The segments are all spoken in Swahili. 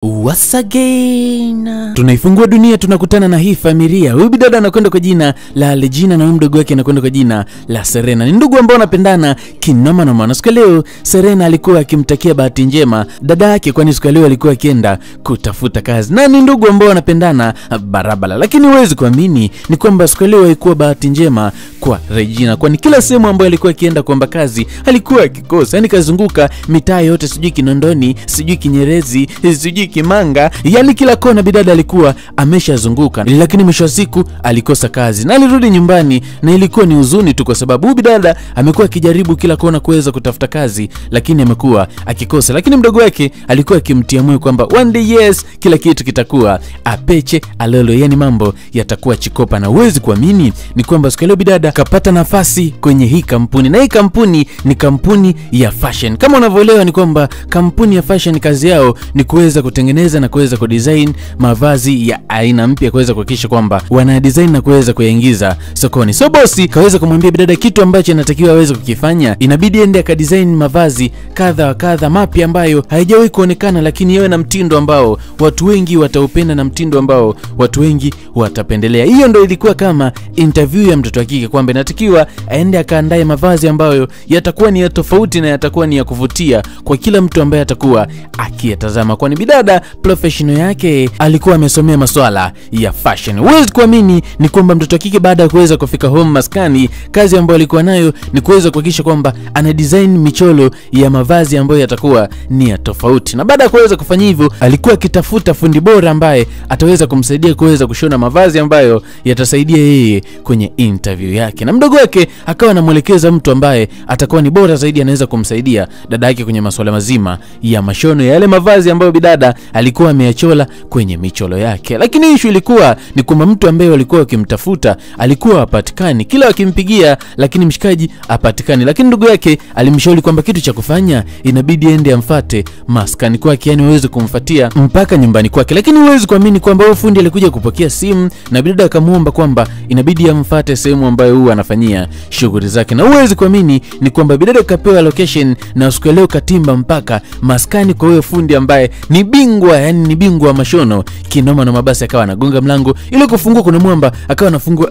Once again tunaifungua dunia, tunakutana na hii familia. Huyu bidada anakwenda kwa jina la Regina na mdogo wake anakwenda kwa jina la Serena. Ni ndugu ambao wanapendana kinoma na maana. Siku leo Serena alikuwa akimtakia bahati njema dada yake, kwani siku leo alikuwa akienda kutafuta kazi. Na ni ndugu ambao wanapendana barabara. Lakini huwezi kuamini ni kwamba siku leo haikuwa bahati njema kwa Regina, kwani kila sehemu ambayo alikuwa akienda kuomba kazi alikuwa akikosa. Yaani kazunguka mitaa yote, sijui Kinondoni, sijui Kinyerezi, sijui Kimanga, yani kila kona bidada alikuwa ameshazunguka. Lakini mwisho wa siku alikosa kazi na alirudi nyumbani, na ilikuwa ni huzuni tu kwa sababu bidada amekuwa akijaribu kila kona kuweza kutafuta kazi, lakini amekuwa akikosa. Lakini mdogo wake alikuwa akimtia moyo kwamba one day yes, kila kitu kitakuwa apeche alolo, yani mambo yatakuwa chikopa. Na uwezi kuamini ni kwamba siku leo bidada kapata nafasi kwenye hii kampuni, na hii kampuni ni kampuni ya fashion. Kama unavyoelewa ni kwamba kampuni ya fashion kazi yao ni kuweza kutengeneza na kuweza kudesign mavazi ya aina mpya, kuweza kuhakikisha kwamba wana design na kuweza kuyaingiza sokoni. So bosi kaweza kumwambia bidada kitu ambacho anatakiwa aweze kukifanya. Inabidi ende akadesign mavazi kadha wa kadha mapya ambayo haijawahi kuonekana, lakini yawe na mtindo ambao watu wengi wataupenda na mtindo ambao watu wengi watapendelea. Hiyo ndio ilikuwa kama interview ya mtoto wa kike, kwamba inatakiwa aende akaandae mavazi ambayo yatakuwa ni ya tofauti na yatakuwa ni ya kuvutia kwa kila mtu ambaye atakuwa akiyatazama, kwani bidada professional yake alikuwa amesomea masuala ya fashion. Huwezi kuamini ni kwamba mtoto wa kike baada ya kuweza kufika home maskani, kazi ambayo alikuwa nayo ni kuweza kuhakikisha kwamba ana design michoro ya mavazi ambayo yatakuwa ni ya tofauti. Na baada ya kuweza kufanya hivyo, alikuwa akitafuta fundi bora ambaye ataweza kumsaidia kuweza kushona mavazi ambayo yatasaidia yeye kwenye interview yake. Na mdogo wake akawa anamuelekeza mtu ambaye atakuwa ni bora zaidi, anaweza kumsaidia dada yake kwenye masuala mazima ya mashono ya yale mavazi ambayo bidada alikuwa ameyachola kwenye michoro yake. Lakini issue ilikuwa ni kwamba mtu ambaye walikuwa wakimtafuta alikuwa hapatikani, kila wakimpigia lakini mshikaji hapatikani. Lakini ndugu yake alimshauri kwamba kitu cha kufanya inabidi ende amfuate maskani kwake, yani waweze kumfuatia mpaka nyumbani kwake. Lakini huwezi kuamini kwamba huyo fundi alikuja kupokea simu na bidada akamuomba kwamba inabidi amfuate sehemu ambayo huwa anafanyia shughuli zake. Na huwezi kuamini ni kwamba bidada kapewa location na siku leo katimba mpaka maskani kwa huyo fundi ambaye ni bingwa, yani ni bingwa wa mashono kinoma na mabasi. Akawa anagonga mlango ile kufungua, kuna mwamba akawa anafungua.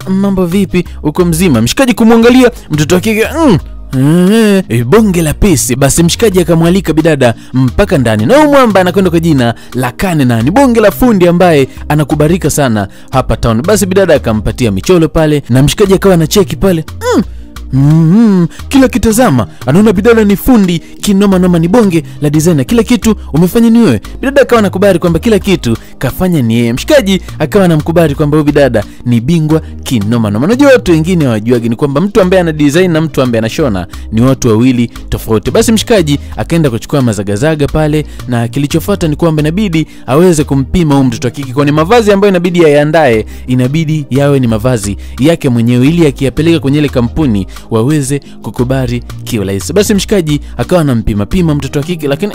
Mambo vipi, uko mzima? Mshikaji kumwangalia mtoto wa kike bonge la pesi. Basi mshikaji akamwalika bidada mpaka ndani, na mwamba anakwenda kwa jina la Kane, na ni bonge la fundi ambaye anakubarika sana hapa town. Basi bidada akampatia michoro pale na mshikaji akawa anacheki pale kila kitazama anaona bidada ni fundi kinoma noma, ni bonge la designer, kila kitu umefanya ni wewe. Bidada akawa anakubali kwamba kila kitu kafanya ni yeye. Mshikaji akawa anamkubali kwamba huyu bidada ni bingwa kinoma noma. Unajua watu wengine hawajuagi ni kwamba mtu ambaye ana design na mtu ambaye anashona ni watu wawili tofauti. Basi mshikaji akaenda kuchukua mazagazaga pale, na kilichofuata ni kwamba inabidi aweze kumpima huyu mtoto wa kike, kwani mavazi ambayo inabidi yaandae inabidi yawe ni mavazi yake mwenyewe, ili akiyapeleka kwenye ile kampuni waweze kukubali kiurahisi. Basi mshikaji akawa anampima pima mtoto wa kike, lakini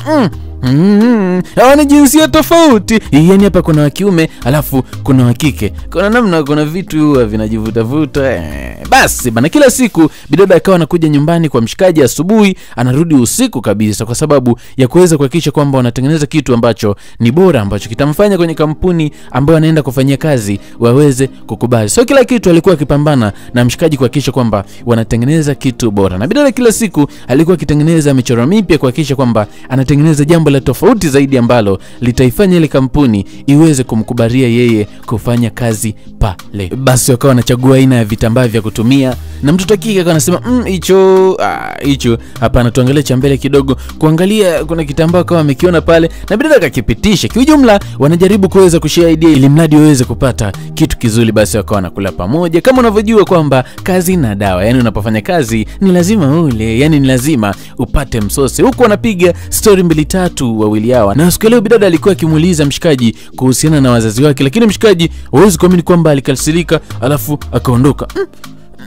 hawana jinsia tofauti. Yani hapa kuna wa kiume alafu kuna wa kike, kuna namna, kuna vitu huwa vinajivutavuta. Basi bana, kila siku bidada akawa anakuja nyumbani kwa mshikaji asubuhi, anarudi usiku kabisa, kwa sababu ya kuweza kuhakikisha kwamba wanatengeneza kitu ambacho ni bora, ambacho kitamfanya kwenye kampuni ambayo anaenda kufanyia kazi waweze kukubali. So kila kitu alikuwa akipambana na mshikaji kuhakikisha kwamba wanatengeneza kitu bora. Na bidada kila siku alikuwa akitengeneza michoro mipya kuhakikisha kwamba anatengeneza jambo la tofauti zaidi ambalo litaifanya ile kampuni iweze kumkubalia yeye kufanya kazi pale. Basi wakawa wanachagua aina ya vitambaa vya kutumia, na mtoto kike akawa anasema hicho hapana, tuangalie cha mbele kidogo. Kuangalia kuna kitambaa kama amekiona pale, na bidada akakipitisha. Kiujumla wanajaribu kuweza kushare idea ili mradi waweze kupata kitu kizuri. Basi wakawa wanakula pamoja. Kama unavyojua kwamba kazi na dawa, yani unapofanya kazi ni lazima ule, yani ni lazima upate msosi. Huko wanapiga story mbili tatu wawili hawa. Na siku leo bidada alikuwa akimuuliza mshikaji kuhusiana na wazazi wake, lakini mshikaji huwezi kuamini kwamba alikasirika alafu akaondoka.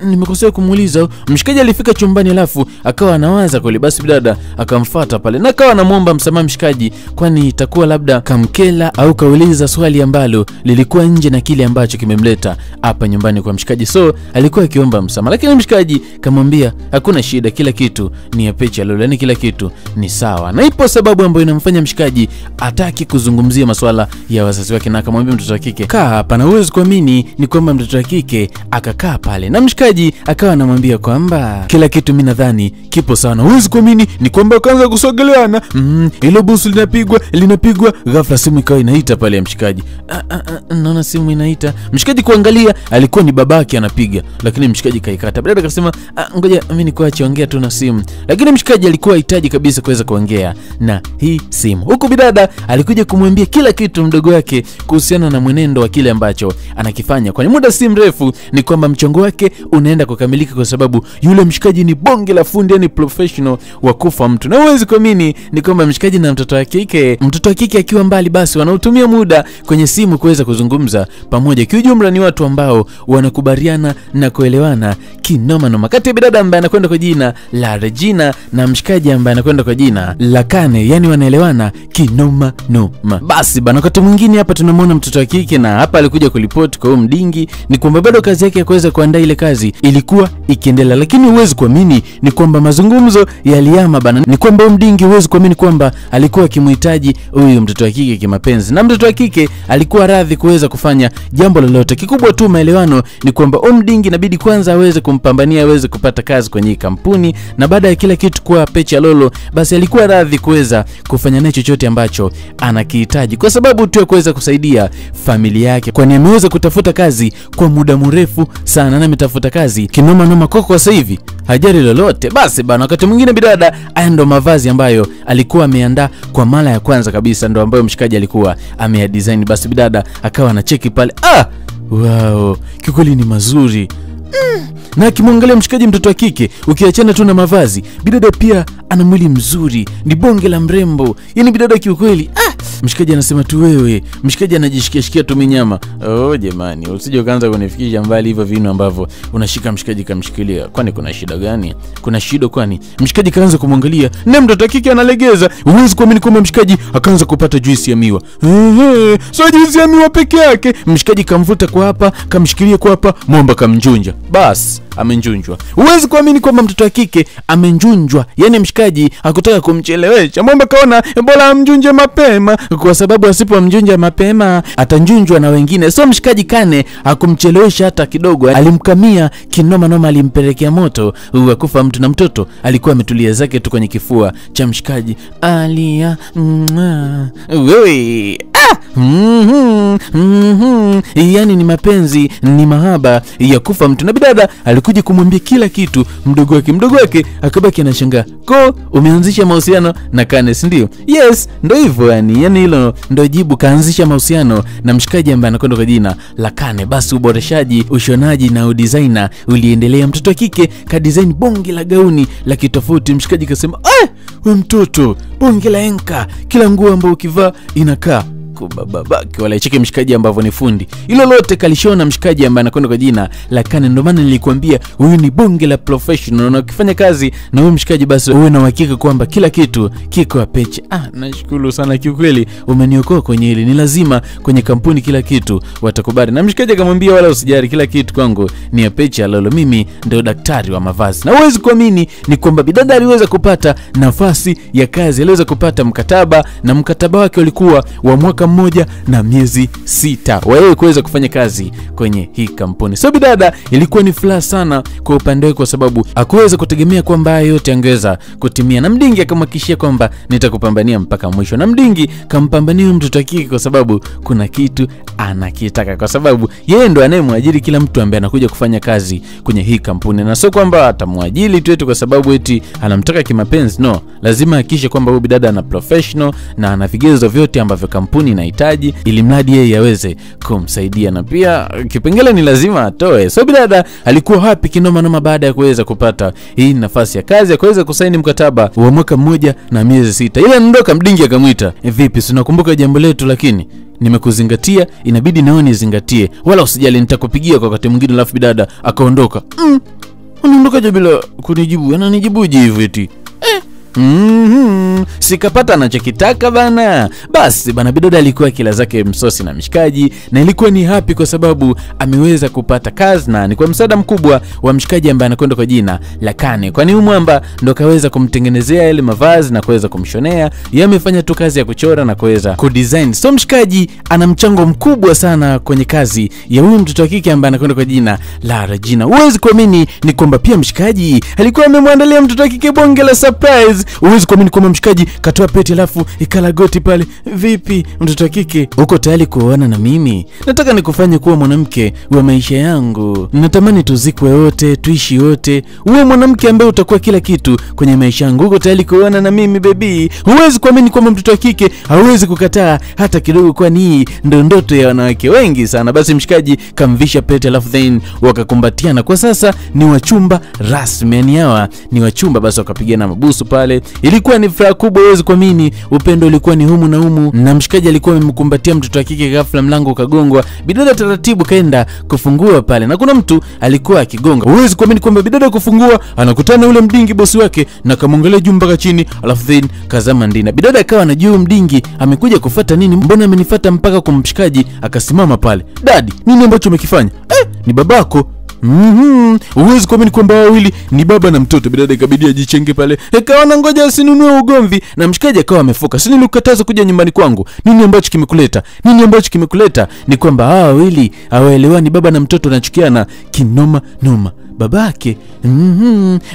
nimekosea kumuuliza. Mshikaji alifika chumbani alafu akawa anawaza kweli. Basi bidada akamfuata pale na akawa anamuomba msamaha mshikaji, kwani itakuwa labda kamkela au kauliza swali ambalo lilikuwa nje na kile ambacho kimemleta hapa nyumbani kwa mshikaji. So alikuwa akiomba msamaha, lakini mshikaji kamwambia hakuna shida, kila kitu ni ya Pecha Lolo, yani kila kitu ni sawa. Na ipo sababu ambayo inamfanya mshikaji ataki kuzungumzia masuala ya wazazi wake, na akamwambia mtoto wa kike kaa hapa. Na uwezi kuamini ni kwamba mtoto wa kike akakaa pale na mshikaji akawa anamwambia kwamba kila kitu mimi nadhani kipo sawa. Na uwezi kuamini ni kwamba akaanza kusogeleana, hilo busu linapigwa ghafla simu ikawa inaita pale ya mshikaji. Naona simu inaita. Mshikaji kuangalia alikuwa ni babake anapiga, lakini mshikaji kaikata. Baadaye akasema ngoja mimi nikuache ongea tu na simu. Lakini mshikaji alikuwa hitaji kabisa kuweza kuongea na hii simu. Huko bidada alikuja kumwambia kila kitu mdogo wake kuhusiana na mwenendo wa kile ambacho anakifanya. Kwa muda si mrefu ni kwamba mchongo wake unaenda kukamilika, kwa sababu yule mshikaji ni bonge la fundi, yani professional wa kufa mtu. Na uwezi kuamini ni kwamba mshikaji na mtoto wa kike akiwa mbali, basi wanautumia muda kwenye simu kuweza kuzungumza pamoja. Kiujumla ni watu ambao wanakubaliana na kuelewana kinoma noma. Kati ya bidada ambaye anakwenda kwa jina la Regina na mshikaji ambaye anakwenda kwa jina la Kane, yani wanaelewana kinoma noma. Basi bana, wakati mwingine hapa tunamwona mtoto wa kike, na hapa alikuja kulipoti kwa mdingi ni kwamba bado kazi yake ya kuweza kuandaa ile kazi ilikuwa ikiendelea. Lakini uwezi kuamini ni kwamba mazungumzo yaliama bana, ni kwamba mdingi uwezi kuamini kwamba alikuwa akimhitaji huyu mtoto wa kike kimapenzi, na mtoto wa kike alikuwa radhi kuweza kufanya jambo lolote. Kikubwa tu maelewano ni kwamba mdingi inabidi kwanza aweze kumpambania aweze kupata kazi kwenye kampuni, na baada ya kila kitu kwa Pecha Lolo, basi alikuwa radhi kuweza kufanya naye chochote ambacho anakihitaji, kwa sababu tu ya kuweza kusaidia familia yake, kwani ameweza kutafuta kazi kwa muda mrefu sana na ametafuta kazi kinoma noma kwa sasa hivi hajari lolote. Basi bana, wakati mwingine bidada ndo mavazi ambayo alikuwa ameandaa kwa mara ya kwanza kabisa, ndo ambayo mshikaji alikuwa ameyadesign. Basi bidada akawa anacheki pale, wow, kikweli ni mazuri. Na akimwangalia mshikaji mtoto wa kike, ukiachana tu na mavazi, bidada pia ana mwili mzuri, ni bonge la mrembo. Yani bidada kiukweli, mshikaji anasema tu wewe, mshikaji anajishikia tu minyama. Jamani, usije ukaanza kunifikisha mbali hivyo vinu ambavyo unashika mshikaji kamshikilia. Kwani kuna shida gani? Kuna shida kwani? Mshikaji kaanza kumwangalia, na mtoto wa kike analegeza. Uwezi kuamini kwamba mshikaji akaanza kupata juisi ya miwa. So juisi ya miwa peke yake. Mshikaji kamvuta kwa hapa, kamshikilia kwa hapa, mwamba kamjunja. Bas, amenjunjwa. Uwezi kuamini kwamba mtoto wa kike amenjunjwa. Yani mshikaji hakutaka kumchelewesha. Mwamba kaona bora amjunje mapema, kwa sababu asipomjunja mapema atanjunjwa na wengine. So mshikaji Kane hakumchelewesha hata kidogo, alimkamia kinoma noma, alimpelekea moto kufa mtu, na mtoto alikuwa ametulia zake tu kwenye kifua cha mshikaji. Alia wewe yani ni mapenzi, ni mahaba ya kufa mtu. Na bidada alikuja kumwambia kila kitu mdogo wake akabaki anashangaa. Umeanzisha mahusiano na Kane, si ndio? Yes, ndio hivyo yani hilo ndio jibu. Kaanzisha mahusiano na mshikaji ambaye anakwenda kwa jina la Kane. Basi uboreshaji, ushonaji na udesigner uliendelea. Mtoto wa kike ka design bonge la gauni la kitofauti. Mshikaji kasema, wewe mtoto bonge la enka, kila nguo ambayo ukivaa inakaa babake. Wala cheki mshikaji ambavyo ni fundi. Hilo lote kalishona mshikaji ambaye anakwenda kwa jina la Kane. Ndio maana nilikwambia huyu ni bonge la professional, na ukifanya kazi na huyu mshikaji basi uwe na uhakika kwamba kila kitu kiko Pecha. Nashukuru sana kiukweli, umeniokoa kwenye hili. Ni lazima kwenye kampuni kila kitu watakubali. Na mshikaji akamwambia wala usijari, kila kitu kwangu ni ya Pecha Lolo, mimi ndio daktari wa mavazi. Na uwezi kuamini ni kwamba bidada aliweza kupata nafasi ya kazi, aliweza kupata mkataba, na mkataba wake ulikuwa wa mwaka 1 na miezi 6 wewe kuweza kufanya kazi kwenye hii kampuni. So bidada ilikuwa ni furaha sana kwa upande wake, kwa sababu hakuweza kutegemea kwamba yote angeweza kutimia. Na mdingi akamhakikishia kwamba nitakupambania mpaka mwisho. Na mdingi kampambania mtoto kike kwa sababu kuna kitu anakitaka, kwa sababu yeye ndo anayemwajiri kila mtu ambaye anakuja kufanya kazi kwenye hii kampuni. Na sio kwamba atamwajiri tu eti kwa sababu eti anamtaka kimapenzi, no. Lazima hakikishe kwamba huyu bidada ana professional na ana vigezo vyote ambavyo kampuni inahitaji, ili mradi yeye aweze kumsaidia, na pia kipengele ni lazima atoe. So bidada alikuwa happy kinoma noma baada ya kuweza kupata hii nafasi ya kazi ya kuweza kusaini mkataba wa mwaka 1 na miezi 6. Ile ndoka mdingi akamuita, vipi, unakumbuka jambo letu? Lakini nimekuzingatia, inabidi nawe nizingatie. Wala usijali, nitakupigia kwa wakati mwingine. Alafu bidada akaondoka. Anaondokaje bila kunijibu? Ananijibuje hivyo eti? Sikapata anachokitaka bana. Basi bana, bidada alikuwa kila zake msosi na mshikaji, na ilikuwa ni happy kwa sababu ameweza kupata kazi, na ni kwa msaada mkubwa wa mshikaji ambaye anakwenda kwa jina la Kane, kwani mwamba ndo kaweza kumtengenezea ile mavazi na kuweza kumshonea. Yeye amefanya tu kazi ya kuchora na kuweza kudesign. So mshikaji ana mchango mkubwa sana kwenye kazi ya huyu mtoto wa kike ambaye anakwenda kwa jina la Regina. Huwezi kuamini ni kwamba pia mshikaji alikuwa amemwandalia mtoto wa kike bonge la surprise. Huwezi kuamini kwamba mshikaji katoa pete alafu ikala goti pale. Vipi mtoto wa kike, uko tayari kuoana na mimi? Nataka nikufanye kuwa mwanamke wa maisha yangu. Natamani tuzikwe wote, tuishi wote. Uwe mwanamke ambaye utakuwa kila kitu kwenye maisha yangu. Uko tayari kuoana na mimi baby? Huwezi kuamini kwamba mtoto wa kike hawezi kukataa hata kidogo, kwani hii ndio ndoto ya wanawake wengi sana. Basi mshikaji kamvisha pete alafu then wakakumbatiana. Kwa sasa ni wachumba rasmi, yani hawa ni wachumba. Basi wakapigana mabusu pale. Ilikuwa ni furaha kubwa, huwezi kuamini. Upendo ulikuwa ni humu na humu, na mshikaji alikuwa amemkumbatia mtoto wa kike. Ghafla mlango ukagongwa. Bidada taratibu kaenda kufungua pale, na kuna mtu alikuwa akigonga. Huwezi kuamini kwamba bidada kufungua anakutana ule mdingi bosi wake, na kamwangalia juu mpaka chini, alafu then kazama ndani. Bidada akawa anajua mdingi amekuja kufuata nini, mbona amenifuata mpaka kwa mshikaji. Akasimama pale, dadi, nini ambacho umekifanya? Ni babako. Huwezi kuamini kwamba wawili ni baba na mtoto. Bidada ikabidi ajichenge pale, kaona ngoja asinunue ugomvi, na mshikaji akawa amefoka. Sini nilikukataza kuja nyumbani kwangu. Nini ambacho kimekuleta? Nini ambacho kimekuleta? Ni kwamba hawa wawili hawaelewani, baba na mtoto wanachukiana kinoma noma. Babake.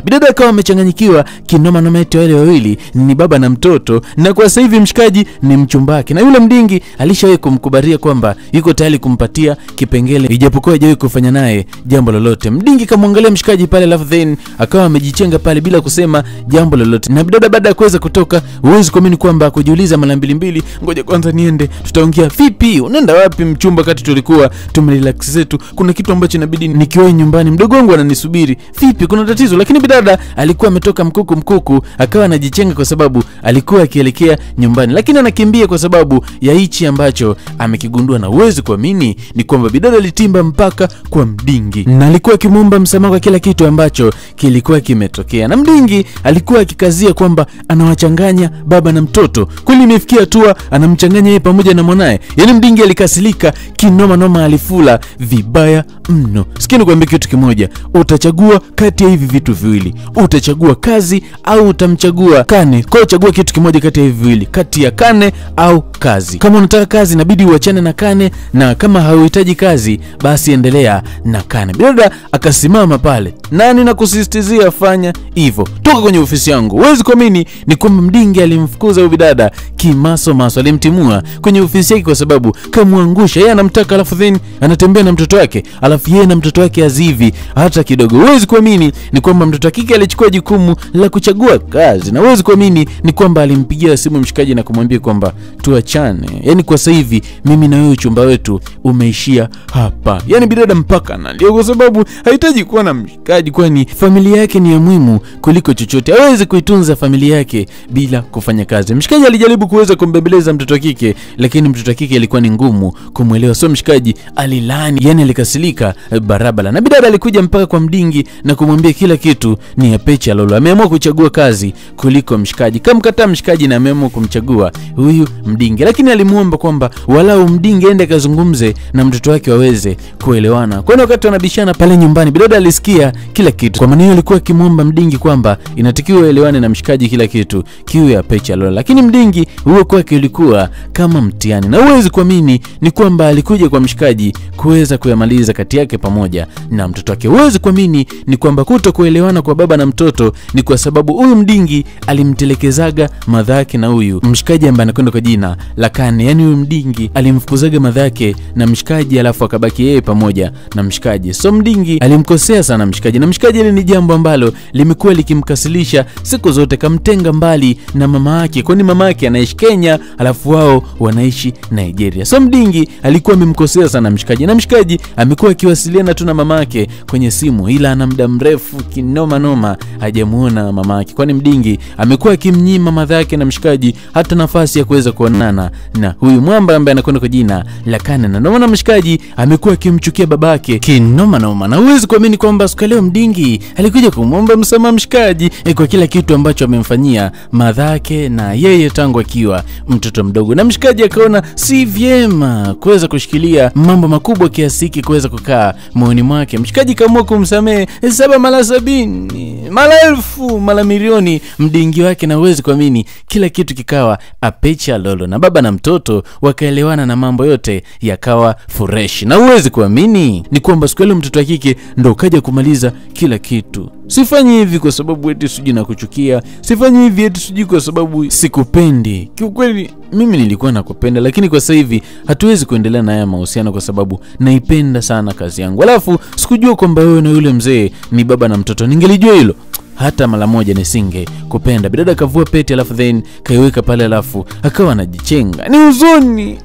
Bidada akawa amechanganyikiwa kinoma noma, eti wale wawili ni baba na mtoto, na kwa sasa hivi mshikaji ni mchumbake. Na yule mdingi alishawahi kumkubalia kwamba yuko tayari kumpatia kipengele ijapokuwa hajawahi kufanya naye jambo lolote. Mdingi kamwangalia mshikaji pale, alafu then akawa amejichenga pale bila kusema jambo lolote. Na bidada baada ya kuweza kutoka, huwezi kuamini kwamba kujiuliza mara mbili, ngoja kwanza niende, tutaongea. Vipi, unaenda wapi mchumba? Kati tulikuwa tumerelax zetu, kuna kitu ambacho inabidi nikiwahi nyumbani, mdogo wangu ananisubiri. Vipi, kuna tatizo? Lakini bidada alikuwa ametoka mkuku, akawa anajichenga kwa sababu alikuwa akielekea nyumbani, lakini anakimbia kwa sababu ya hichi ambacho amekigundua. Na uwezi kuamini ni kwamba bidada alitimba mpaka kwa mdingi, na alikuwa akimwomba msamaha kwa kila kitu ambacho kilikuwa kimetokea. Na mdingi alikuwa akikazia kwamba anawachanganya baba na mtoto. Kweli imefikia hatua anamchanganya yeye pamoja na mwanae. Yaani mdingi alikasilika kinoma noma, alifula vibaya mno. Sikia nikwambie kitu kimoja, utachagua kati ya hivi vitu viwili. Utachagua kazi au utamchagua Kane. Kwa chagua kitu kimoja kati ya hivi viwili, kati ya Kane au kazi. Kama unataka kazi inabidi uachane na Kane, na kama hauhitaji kazi basi endelea na Kane. Bidada akasimama pale, nani na kusisitizia fanya hivyo, toka kwenye ofisi yangu. Huwezi kuamini ni kwamba mdingi alimfukuza huyu bidada kimaso, alimtimua kwenye ofisi yake kwa sababu kamwangusha. Yeye anamtaka, alafu then anatembea na mtoto wake, alafu yeye na mtoto wake azivi hata kidogo. Huwezi kuamini ni kwamba mtoto kike alichukua jukumu la kuchagua kazi, na huwezi kuamini ni kwamba alimpigia simu mshikaji na kumwambia kwamba tuachane. Yaani kwa sasa hivi mimi na wewe uchumba wetu umeishia hapa. Yaani bidada mpaka analia kwa sababu hahitaji kuwa na mshikaji, kwani familia yake ni ya muhimu kuliko chochote. Hawezi kuitunza familia yake bila kufanya kazi. Mshikaji alijaribu kuweza kumbembeleza mtoto kike, lakini mtoto kike ilikuwa ni ngumu kumuelewa. So mshikaji alilani, yani alikasilika barabara. Na bidada alikuja mpaka kwa mdingi na kumwambia kila kitu ni ya pecha lolo. Ameamua kuchagua kazi kuliko mshikaji. Kamkataa mshikaji na ameamua kumchagua huyu mdingi, lakini alimuomba kwamba walau mdingi aende kazungumze na mtoto wake waweze kuelewana. Kwa wakati wanabishana pale nyumbani, bidada alisikia kila kitu. Kwa maana hiyo alikuwa akimuomba mdingi kwamba inatakiwa elewane na mshikaji kila kitu kiwe ya pecha lolo. Lakini mdingi huo kwake ulikuwa kama mtihani, na huwezi kuamini ni kwamba alikuja kwa mshikaji kuweza kuyamaliza kati yake pamoja na mtoto wake. Huwezi kuamini ni kwamba kutokuelewana kwa baba na mtoto ni kwa sababu huyu mdingi alimtelekezaga madhake na huyu mshikaji ambaye anakwenda kwa jina la Kane. Yani huyu mdingi alimfukuzaga madhake na mshikaji, alafu akabaki yeye pamoja na mshikaji. So mdingi alimkosea sana mshikaji, na mshikaji ile ni jambo ambalo limekuwa likimkasilisha siku zote. Kamtenga mbali na mama yake, kwani mama yake anaishi Kenya alafu wao wanaishi Nigeria. So mdingi alikuwa amemkosea sana mshikaji, na mshikaji amekuwa akiwasiliana tu na mama yake kwenye simu. simu, ila ana muda mrefu kinoma noma hajamuona mamake, kwani mdingi amekuwa akimnyima madhake na mshikaji hata nafasi ya kuweza kuonana na huyu mwamba ambaye anakwenda kwa jina la Kane. Na ndio mshikaji amekuwa akimchukia babake kinoma noma, na huwezi kuamini kwamba siku leo mdingi alikuja kumwomba msamaha mshikaji kwa kila kitu ambacho amemfanyia madhake na yeye tangu akiwa mtoto mdogo. Na mshikaji akaona si vyema kuweza kushikilia mambo makubwa kiasi hiki kuweza kukaa moyoni mwake. Mshikaji kaamua kumsamehe 7 mara 70 mara 1000 mara milioni mdingi wake, na huwezi kuamini kila kitu kikawa apecha lolo, na baba na mtoto wakaelewana na mambo yote yakawa fresh. Na huwezi kuamini ni kwamba siku ile mtoto wa kike ndo kaja kumaliza kila kitu. Sifanyi hivi kwa sababu eti siji na kuchukia, sifanyi hivi eti siji kwa sababu sikupendi. Kiukweli mimi nilikuwa nakupenda, lakini kwa sasa hivi hatuwezi kuendelea na haya mahusiano kwa sababu naipenda sana kazi yangu. Alafu sikujua kwamba wewe na yule mzee ni baba na mtoto. Ningelijua hilo hata mara moja nisinge kupenda. Bidada kavua pete alafu then kaiweka pale, alafu akawa anajichenga. Ni huzuni.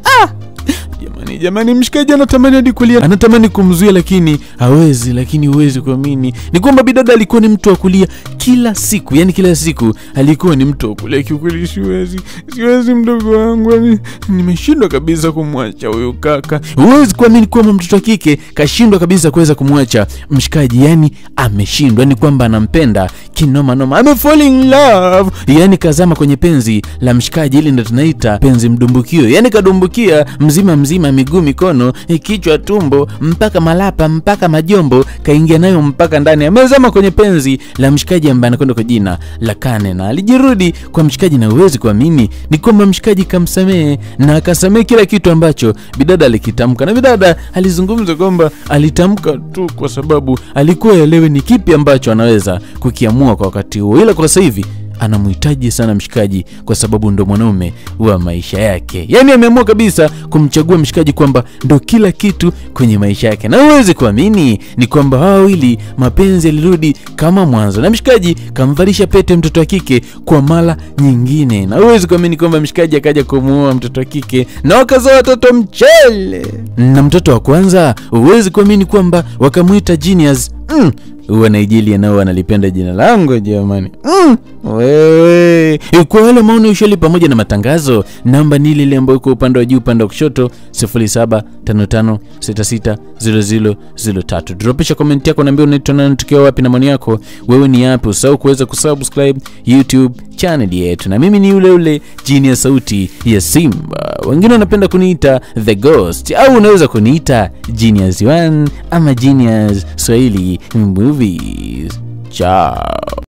Jamani mshikaji anatamani hadi kulia, anatamani kumzuia lakini hawezi. Lakini huwezi kuamini ni kwamba bidada alikuwa ni mtu wa kulia kila siku, yani kila siku alikuwa ni mtu wa kulia. Kiukweli siwezi mdogo wangu, nimeshindwa kabisa kumwacha huyo kaka. Huwezi kuamini kwamba mtoto wa kike kashindwa kabisa kuweza kumwacha mshikaji, yani ameshindwa, ni kwamba anampenda kinoma noma, fall in love, yani kazama kwenye penzi la mshikaji. Ile ndio tunaita penzi mdumbukio, yani kadumbukia mzima, miguu, mikono, kichwa, tumbo, mpaka malapa, mpaka majombo, kaingia nayo mpaka ndani. Amezama kwenye penzi la mshikaji ambaye anakwenda kwa jina la Kane, na alijirudi kwa mshikaji. Na uwezi kuamini ni kwamba mshikaji kamsamehe, na akasamehe kila kitu ambacho bidada alikitamka. Na bidada alizungumza kwamba alitamka tu kwa sababu alikuwa elewe ni kipi ambacho anaweza kukiamua kwa wakati huo, ila kwa sasa hivi anamhitaji sana mshikaji kwa sababu ndo mwanaume wa maisha yake. Yani ameamua kabisa kumchagua mshikaji kwamba ndo kila kitu kwenye maisha yake. Na uwezi kuamini ni kwamba hao wawili mapenzi yalirudi kama mwanzo, na mshikaji kamvalisha pete mtoto wa kike kwa mara nyingine. Na uwezi kuamini kwamba mshikaji akaja kumuoa mtoto wa kike na wakazaa watoto mchele. Na mtoto wa kwanza uwezi kuamini kwamba wakamuita Genius. Uwa Nigeria nao analipenda jina langu jamani. Wewe kwa wale maoni ushali pamoja na matangazo, namba ni ile ambayo iko upande wa juu upande wa kushoto 0755660003. Dropisha comment yako, niambie unaitwa nani, tukio wapi na maoni yako wewe ni yapi. Usahau kuweza kusubscribe YouTube channel yetu. Na mimi ni yule Genius sauti ya Simba. Wengine wanapenda kuniita The Ghost, au unaweza kuniita Genius 1 ama Genius Swahili Movies. Ciao.